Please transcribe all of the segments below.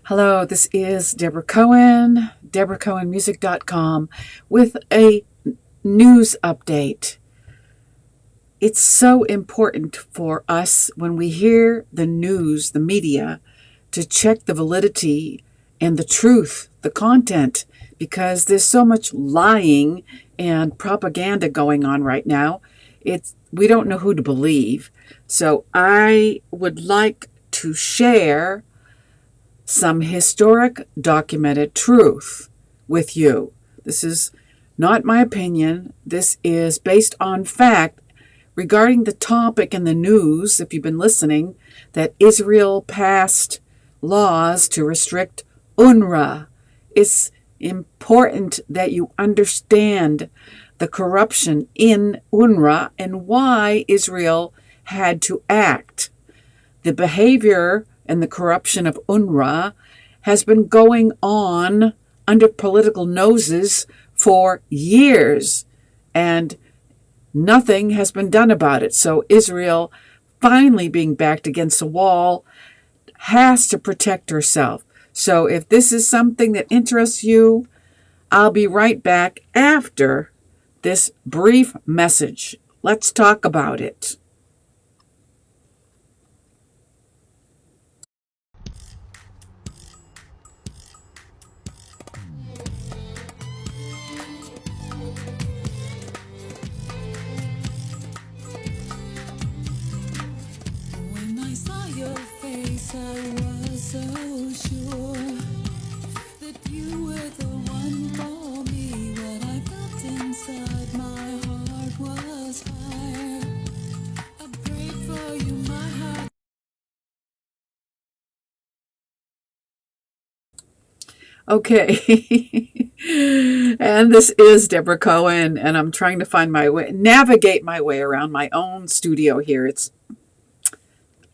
Hello, this is Debra Cohen, DebraCohenMusic.com, with a news update. It's so important for us when we hear the news, the media, to check the validity and the truth, the content, because there's so much lying and propaganda going on right now. We don't know who to believe. So I would like to share some historic documented truth with you. This is not my opinion. This is based on fact regarding the topic in the news, if you've been listening, that Israel passed laws to restrict UNRWA. It's important that you understand the corruption in UNRWA and why Israel had to act. The behavior and the corruption of UNRWA has been going on under political noses for years, and nothing has been done about it. So Israel, finally being backed against a wall, has to protect herself. So if this is something that interests you, I'll be right back after this brief message. Let's talk about it. I was so sure that you were the one for me. What I felt inside my heart was fire. I prayed for you, my heart. Okay. And this is Debra Cohen, and I'm trying to find my way, navigate my way around my own studio here. It's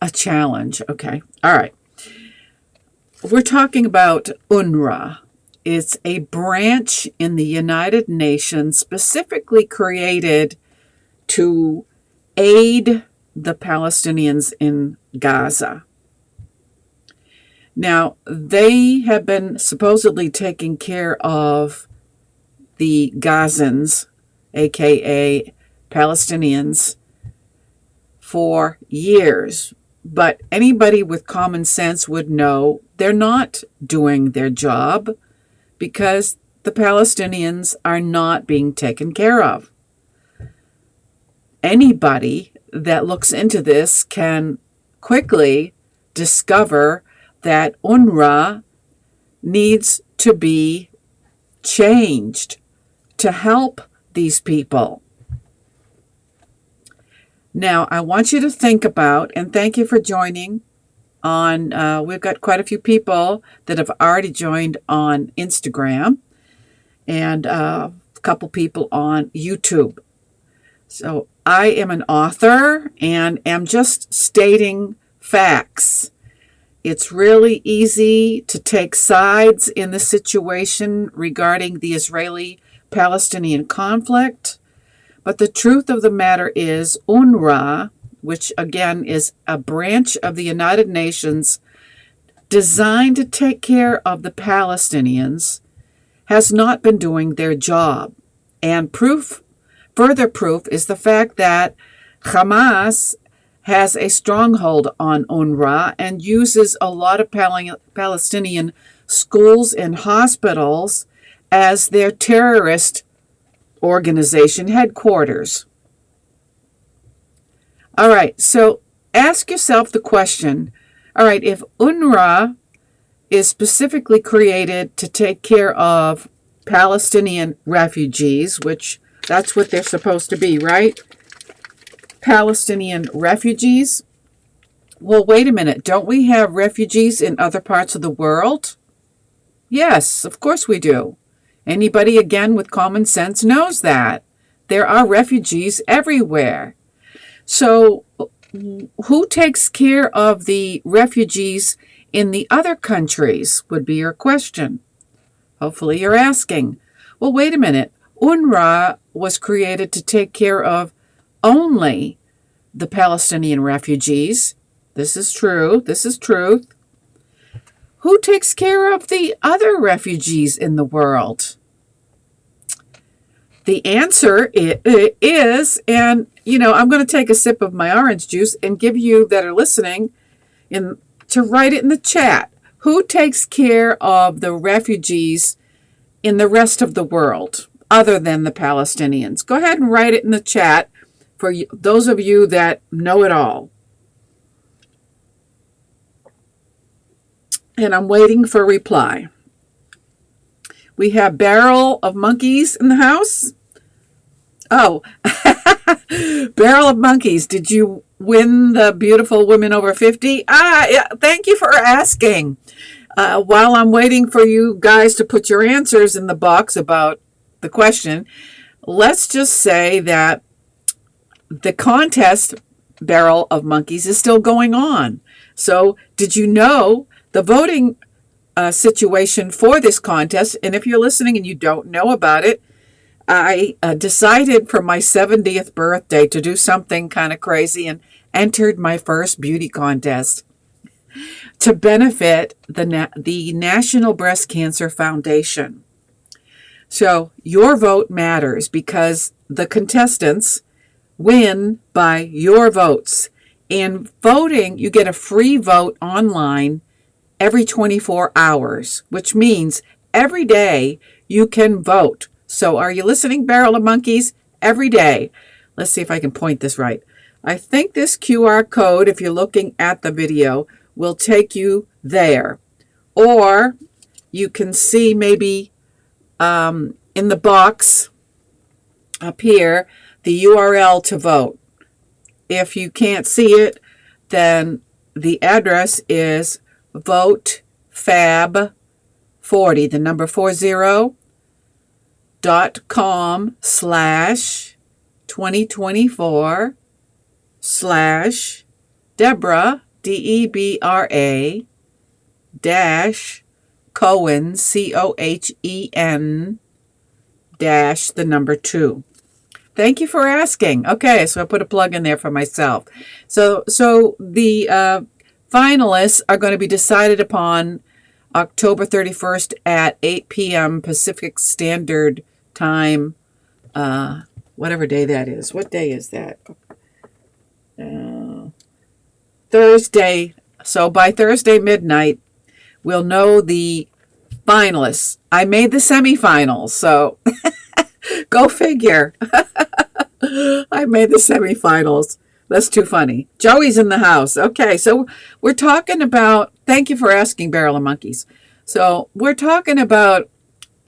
a challenge. Okay. All right. We're talking about UNRWA. It's a branch in the United Nations specifically created to aid the Palestinians in Gaza. Now, they have been supposedly taking care of the Gazans, aka Palestinians, for years. But anybody with common sense would know they're not doing their job because the Palestinians are not being taken care of. Anybody that looks into this can quickly discover that UNRWA needs to be changed to help these people. Now, I want you to think about, and thank you for joining on, we've got quite a few people that have already joined on Instagram and a couple people on YouTube. So I am an author and am just stating facts. It's really easy to take sides in the situation regarding the Israeli-Palestinian conflict. But the truth of the matter is UNRWA, which again is a branch of the United Nations designed to take care of the Palestinians, has not been doing their job. And further proof is the fact that Hamas has a stronghold on UNRWA and uses a lot of Palestinian schools and hospitals as their terrorist organization headquarters. All right, so ask yourself the question, all right, if UNRWA is specifically created to take care of Palestinian refugees, which that's what they're supposed to be, right? Palestinian refugees. Well, wait a minute. Don't we have refugees in other parts of the world? Yes, of course we do. Anybody, again, with common sense knows that. There are refugees everywhere. So who takes care of the refugees in the other countries would be your question. Hopefully you're asking, well, wait a minute. UNRWA was created to take care of only the Palestinian refugees. This is true. This is truth. Who takes care of the other refugees in the world? The answer is, and I'm going to take a sip of my orange juice and give you that are listening to write it in the chat. Who takes care of the refugees in the rest of the world other than the Palestinians? Go ahead and write it in the chat for those of you that know it all. And I'm waiting for a reply. We have Barrel of Monkeys in the house. Oh, Barrel of Monkeys, did you win the Beautiful Women Over 50? Yeah, thank you for asking. While I'm waiting for you guys to put your answers in the box about the question, let's just say that the contest, Barrel of Monkeys, is still going on. So did you know the voting situation for this contest? And if you're listening and you don't know about it, I decided for my 70th birthday to do something kind of crazy and entered my first beauty contest to benefit the National Breast Cancer Foundation. So your vote matters because the contestants win by your votes. In voting, you get a free vote online every 24 hours, which means every day you can vote. So are you listening, Barrel of Monkeys? Every day. Let's see if I can point this right. I think this QR code, if you're looking at the video, will take you there. Or you can see maybe in the box up here the URL to vote. If you can't see it, then the address is votefab40, the number 40.com/2024/Debra, Debra dash Cohen, Cohen dash the number 2. Thank you for asking. Okay, so I put a plug in there for myself. So the finalists are going to be decided upon October 31st at 8 p.m. Pacific Standard Time, whatever day that is. What day is that? Thursday. So by Thursday midnight, we'll know the finalists. I made the semifinals, so go figure. I made the semifinals. That's too funny. Joey's in the house. Okay, so we're talking about, thank you for asking, Barrel of Monkeys. So we're talking about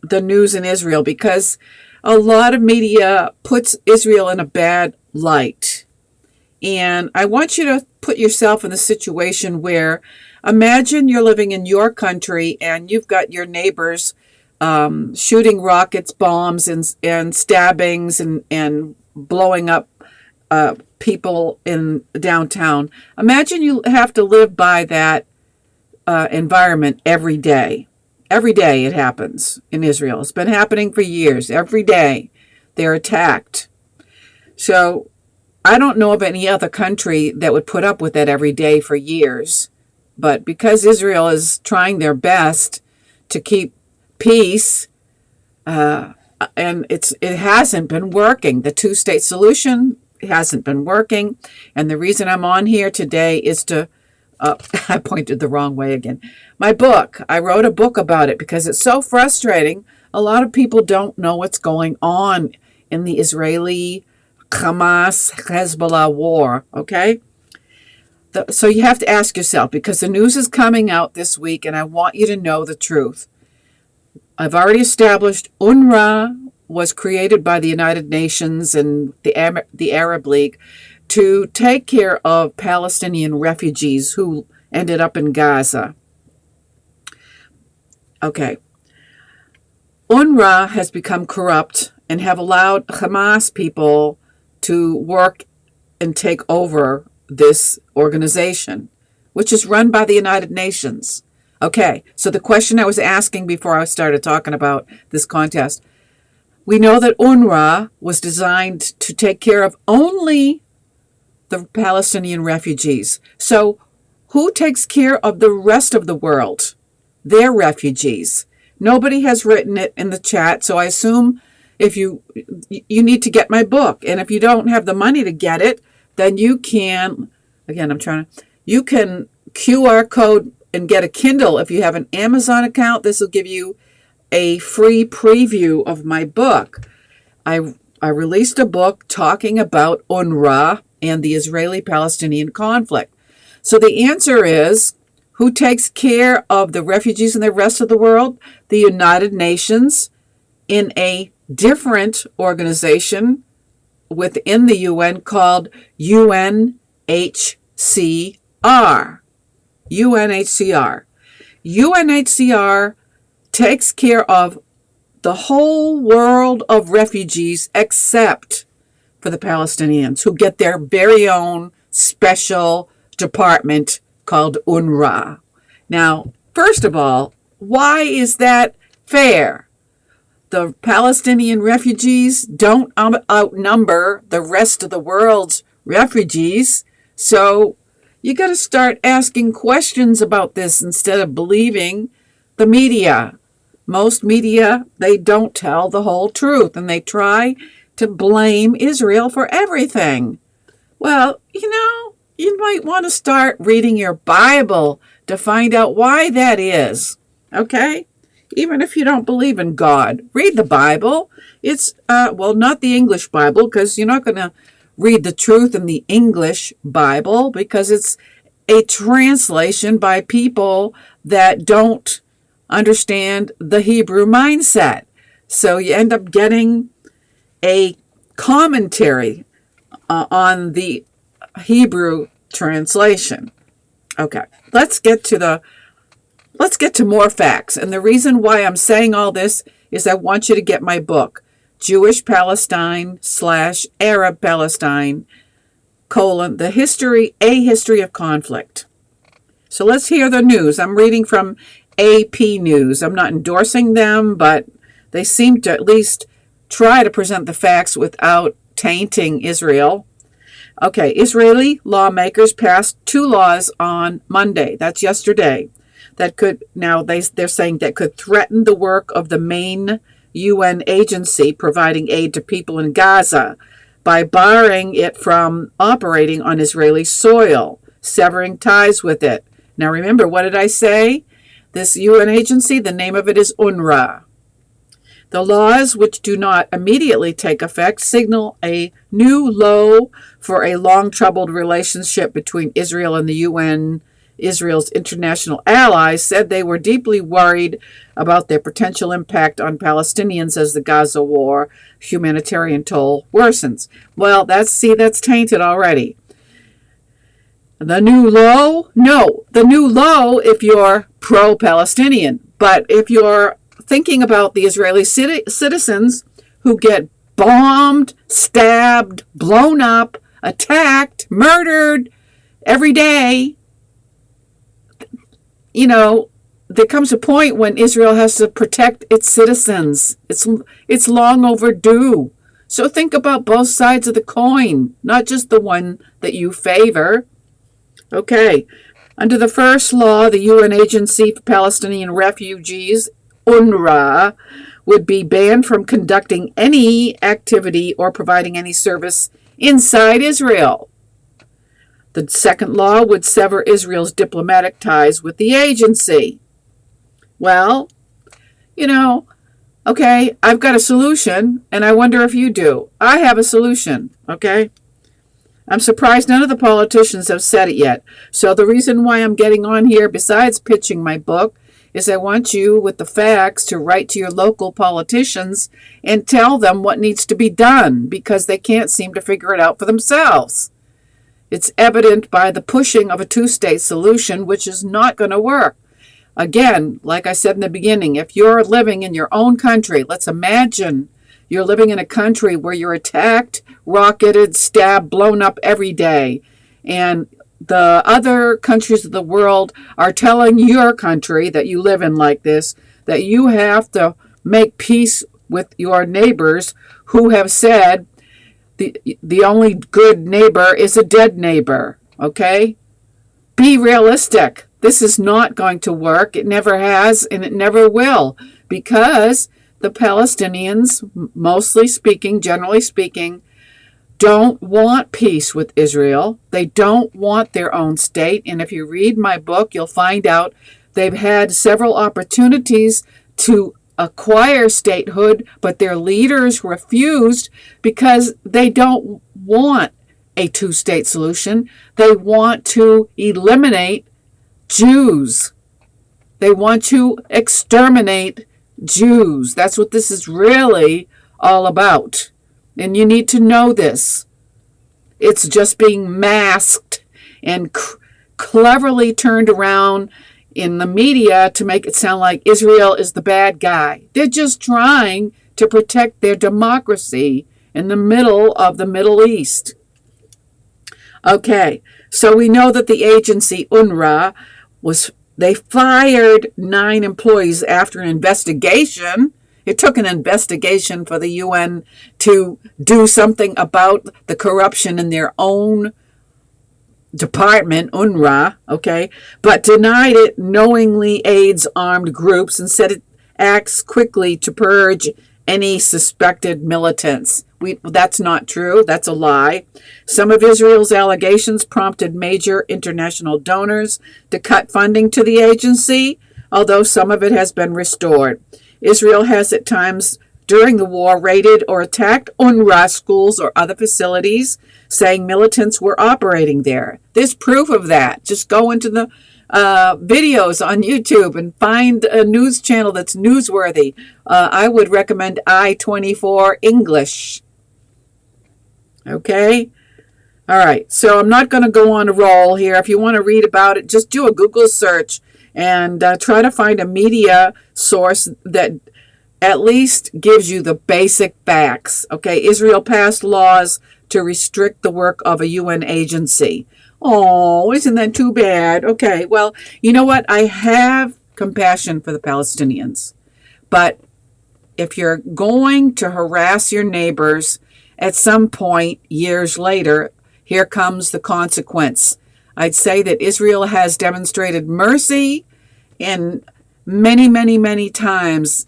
the news in Israel because a lot of media puts Israel in a bad light. And I want you to put yourself in the situation where, imagine you're living in your country and you've got your neighbors shooting rockets, bombs, and stabbings and blowing up people in downtown. Imagine you have to live by that environment every day. Every day it happens in Israel. It's been happening for years. Every day they're attacked. So I don't know of any other country that would put up with that every day for years. But because Israel is trying their best to keep peace, and it hasn't been working. The two-state solution hasn't been working. And the reason I'm on here today is to, I pointed the wrong way again. My book, I wrote a book about it because it's so frustrating. A lot of people don't know what's going on in the Israeli Hamas-Hezbollah war, okay? So you have to ask yourself, because the news is coming out this week, and I want you to know the truth. I've already established UNRWA was created by the United Nations and the Arab League to take care of Palestinian refugees who ended up in Gaza. Okay. UNRWA has become corrupt and have allowed Hamas people to work and take over this organization, which is run by the United Nations. Okay, so the question I was asking before I started talking about this contest, we know that UNRWA was designed to take care of only the Palestinian refugees. So who takes care of the rest of the world? their refugees. Nobody has written it in the chat, so I assume if you need to get my book, and if you don't have the money to get it, then you can, again, you can QR code and get a Kindle. If you have an Amazon account, this will give you a free preview of my book. I released a book talking about UNRWA and the Israeli-Palestinian conflict. So the answer is, who takes care of the refugees in the rest of the world? The United Nations, in a different organization within the UN called UNHCR. UNHCR. UNHCR takes care of the whole world of refugees except for the Palestinians, who get their very own special department called UNRWA. Now, first of all, why is that fair? The Palestinian refugees don't outnumber the rest of the world's refugees, so you got to start asking questions about this instead of believing the media. Most media, they don't tell the whole truth, and they try to blame Israel for everything. Well, you might want to start reading your Bible to find out why that is, okay? Even if you don't believe in God, read the Bible. It's, not the English Bible, because you're not going to read the truth in the English Bible, because it's a translation by people that don't understand the Hebrew mindset. So you end up getting a commentary on the Hebrew translation. Okay, let's get to more facts. And the reason why I'm saying all this is I want you to get my book, Jewish Palestine / Arab Palestine, A History of Conflict. So let's hear the news. I'm reading from AP News. I'm not endorsing them, but they seem to at least try to present the facts without tainting Israel. Okay, Israeli lawmakers passed 2 laws on Monday. That's yesterday. That could, now they're saying that could threaten the work of the main UN agency providing aid to people in Gaza by barring it from operating on Israeli soil, severing ties with it. Now remember, what did I say? This UN agency, the name of it is UNRWA. The laws, which do not immediately take effect, signal a new low for a long-troubled relationship between Israel and the UN. Israel's international allies said they were deeply worried about their potential impact on Palestinians as the Gaza war humanitarian toll worsens. Well, that's tainted already. The new low? No, the new low if you're pro-Palestinian. But if you're thinking about the Israeli citizens who get bombed, stabbed, blown up, attacked, murdered every day, there comes a point when Israel has to protect its citizens. It's long overdue. So think about both sides of the coin, not just the one that you favor. Okay, under the first law, the UN Agency for Palestinian Refugees, UNRWA, would be banned from conducting any activity or providing any service inside Israel. The second law would sever Israel's diplomatic ties with the agency. Well, okay, I've got a solution, and I wonder if you do. I have a solution, okay? I'm surprised none of the politicians have said it yet. So the reason why I'm getting on here, besides pitching my book, is I want you, with the facts, to write to your local politicians and tell them what needs to be done, because they can't seem to figure it out for themselves. It's evident by the pushing of a 2-state solution, which is not going to work. Again, like I said in the beginning, if you're living in your own country, let's imagine you're living in a country where you're attacked, rocketed, stabbed, blown up every day, and the other countries of the world are telling your country that you live in like this, that you have to make peace with your neighbors who have said the only good neighbor is a dead neighbor, okay? Be realistic. This is not going to work. It never has, and it never will, because the Palestinians, mostly speaking, generally speaking, don't want peace with Israel. They don't want their own state. And if you read my book, you'll find out they've had several opportunities to acquire statehood, but their leaders refused because they don't want a two-state solution. They want to eliminate Jews. They want to exterminate Jews. That's what this is really all about. And you need to know this. It's just being masked and cleverly turned around in the media to make it sound like Israel is the bad guy. They're just trying to protect their democracy in the middle of the Middle East. Okay, so we know that the agency UNRWA they fired 9 employees after an investigation. It took an investigation for the UN to do something about the corruption in their own department, UNRWA, okay, but denied it knowingly aids armed groups and said it acts quickly to purge any suspected militants. That's not true. That's a lie. Some of Israel's allegations prompted major international donors to cut funding to the agency, although some of it has been restored. Israel has at times during the war raided or attacked UNRWA schools or other facilities, saying militants were operating there. There's proof of that. Just go into the videos on YouTube and find a news channel that's newsworthy. I would recommend I-24 English. Okay? All right. So I'm not going to go on a roll here. If you want to read about it, just do a Google search and try to find a media source that at least gives you the basic facts. Okay? Israel passed laws to restrict the work of a UN agency. Oh, isn't that too bad? Okay, well, you know what? I have compassion for the Palestinians. But if you're going to harass your neighbors, at some point, years later, here comes the consequence. I'd say that Israel has demonstrated mercy in many, many, many times,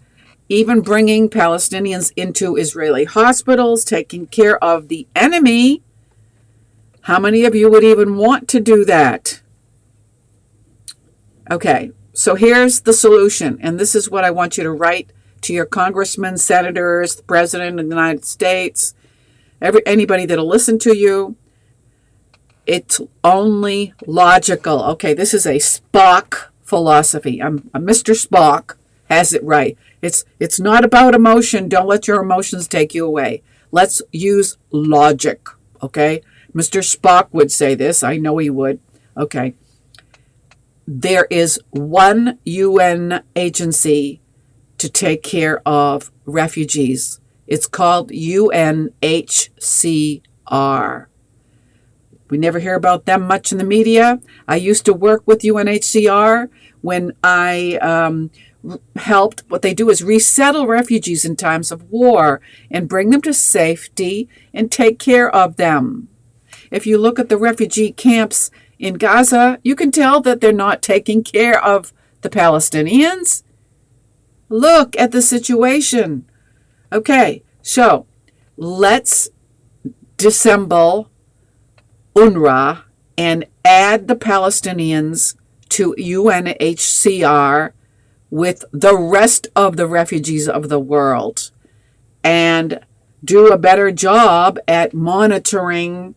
even bringing Palestinians into Israeli hospitals, taking care of the enemy. How many of you would even want to do that? Okay, so here's the solution, and this is what I want you to write to your congressmen, senators, the president of the United States, anybody that'll listen to you. It's only logical. Okay, this is a Spock philosophy. Mr. Spock has it right. It's not about emotion. Don't let your emotions take you away. Let's use logic, okay? Mr. Spock would say this. I know he would. Okay. There is one UN agency to take care of refugees. It's called UNHCR. We never hear about them much in the media. I used to work with UNHCR when I helped. What they do is resettle refugees in times of war and bring them to safety and take care of them. If you look at the refugee camps in Gaza, you can tell that they're not taking care of the Palestinians. Look at the situation. Okay, so let's disassemble UNRWA and add the Palestinians to UNHCR with the rest of the refugees of the world and do a better job at monitoring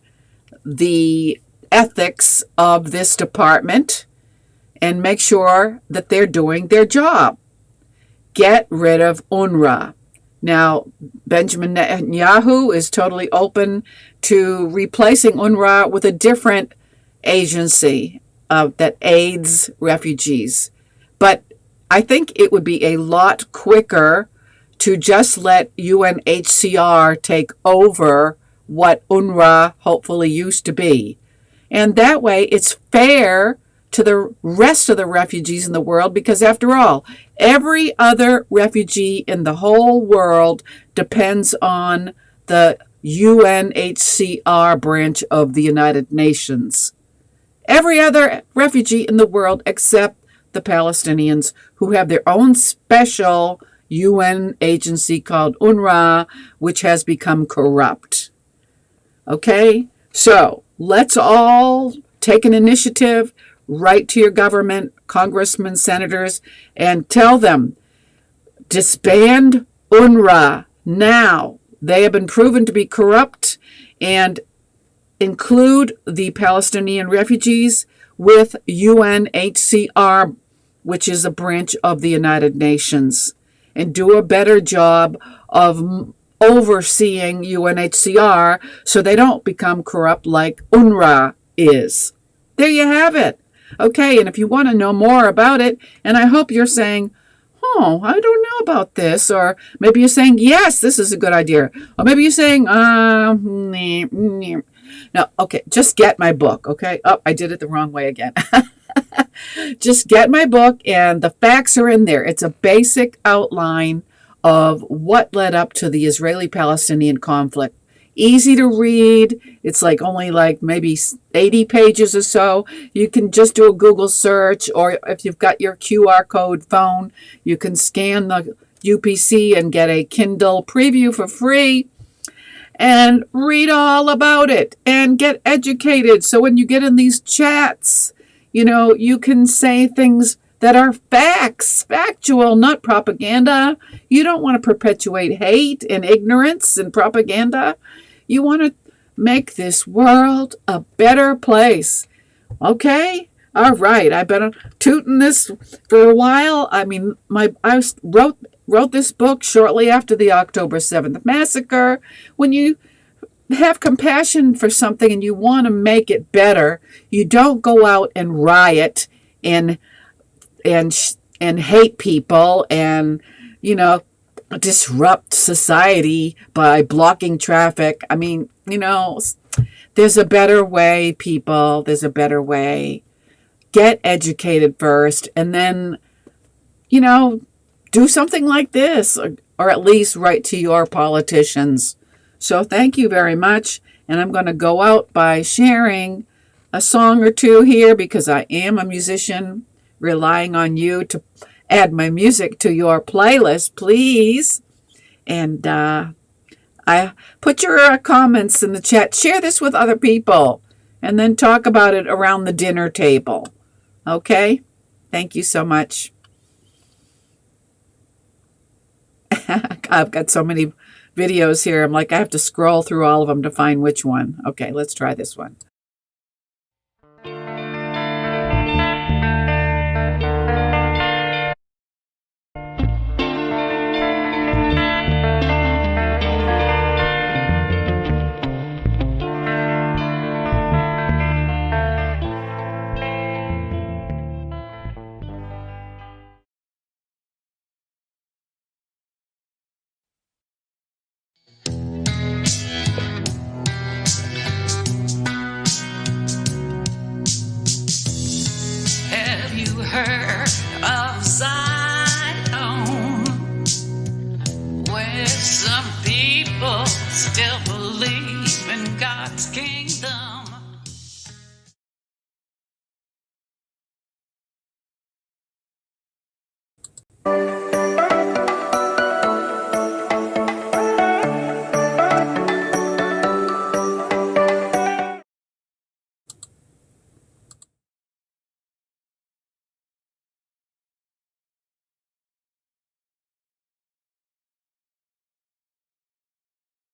the ethics of this department and make sure that they're doing their job. Get rid of UNRWA. Now, Benjamin Netanyahu is totally open to replacing UNRWA with a different agency that aids refugees. But I think it would be a lot quicker to just let UNHCR take over what UNRWA hopefully used to be. And that way it's fair to the rest of the refugees in the world, because after all, every other refugee in the whole world depends on the UNHCR branch of the United Nations. every other refugee in the world except the Palestinians, who have their own special UN agency called UNRWA, which has become corrupt. Okay? So let's all take an initiative, write to your government, congressmen, senators, and tell them, disband UNRWA now. They have been proven to be corrupt, and include the Palestinian refugees with UNHCR, which is a branch of the United Nations, and do a better job of overseeing UNHCR so they don't become corrupt like UNRWA is. There you have it. Okay, and if you want to know more about it, and I hope you're saying, oh, I don't know about this, or maybe you're saying, yes, this is a good idea, or maybe you're saying, no, okay, just get my book, okay? Oh, I did it the wrong way again. Just get my book, and the facts are in there. It's a basic outline of what led up to the Israeli-Palestinian conflict. Easy to read. It's only maybe 80 pages or so. You can just do a Google search, or if you've got your QR code phone, you can scan the UPC and get a Kindle preview for free and read all about it and get educated. So when you get in these chats, you can say things that are facts, factual, not propaganda. You don't want to perpetuate hate and ignorance and propaganda. You want to make this world a better place. Okay? All right. I've been tooting this for a while. I mean, I wrote this book shortly after the October 7th massacre. When you have compassion for something and you want to make it better, you don't go out and riot and hate people and disrupt society by blocking traffic. I mean, there's a better way, people. There's a better way. Get educated first, and then do something like this, or at least write to your politicians. So thank you very much, and I'm going to go out by sharing a song or two here, because I am a musician, relying on you to add my music to your playlist, please. And I put your comments in the chat. Share this with other people, and then talk about it around the dinner table. Okay? Thank you so much. I've got so many videos here. I have to scroll through all of them to find which one. Okay, let's try this one.